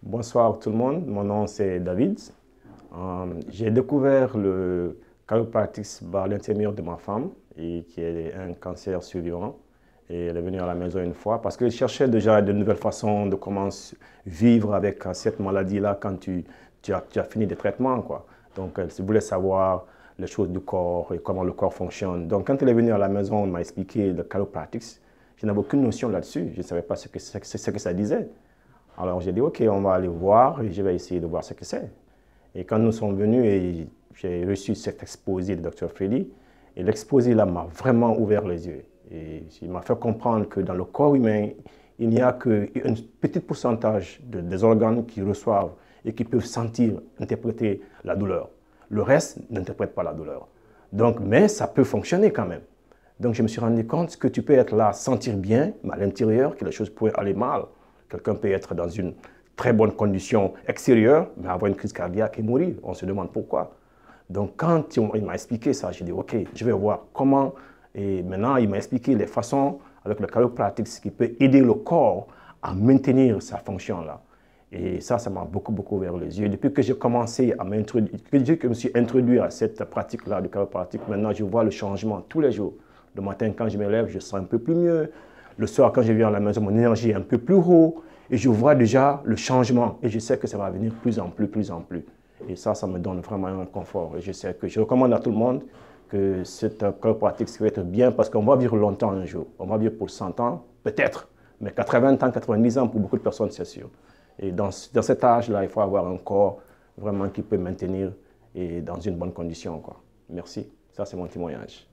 Bonsoir tout le monde, mon nom c'est David. J'ai découvert le chiropractic par l'intermédiaire de ma femme et qui a un cancer survivant. Et elle est venue à la maison une fois parce qu'elle cherchait déjà de nouvelles façons de comment vivre avec cette maladie-là quand tu as fini des traitements, quoi. Donc elle voulait savoir les choses du corps et comment le corps fonctionne. Donc quand elle est venue à la maison, elle m'a expliqué le chiropractic. Je n'avais aucune notion là-dessus, je ne savais pas ce que ça disait. Alors j'ai dit, OK, on va aller voir et je vais essayer de voir ce que c'est. Et quand nous sommes venus, et j'ai reçu cet exposé de Dr. Freddy, et l'exposé là m'a vraiment ouvert les yeux. Et il m'a fait comprendre que dans le corps humain, il n'y a qu'un petit pourcentage des organes qui reçoivent et qui peuvent sentir, interpréter la douleur. Le reste n'interprète pas la douleur. Donc, mais ça peut fonctionner quand même. Donc je me suis rendu compte que tu peux être là, sentir bien, mais à l'intérieur, que les choses pourraient aller mal. Quelqu'un peut être dans une très bonne condition extérieure, mais avoir une crise cardiaque et mourir. On se demande pourquoi. Donc quand il m'a expliqué ça, j'ai dit OK, je vais voir comment. Et maintenant, il m'a expliqué les façons avec le chiropractic qui peut aider le corps à maintenir sa fonction là. Et ça m'a beaucoup ouvert les yeux. Depuis que j'ai commencé à m'introduire, que je me suis introduit à cette pratique-là du chiropractic, maintenant je vois le changement tous les jours. Le matin, quand je me lève, je sens un peu plus mieux. Le soir, quand je viens à la maison, mon énergie est un peu plus haut. Et je vois déjà le changement. Et je sais que ça va venir plus en plus. Et ça me donne vraiment un confort. Et je recommande à tout le monde que cette chiropratique va être bien parce qu'on va vivre longtemps un jour. On va vivre pour 100 ans, peut-être. Mais 80 ans, 90 ans, pour beaucoup de personnes, c'est sûr. Et dans cet âge-là, il faut avoir un corps vraiment qui peut maintenir et dans une bonne condition, quoi. Merci. Ça, c'est mon témoignage.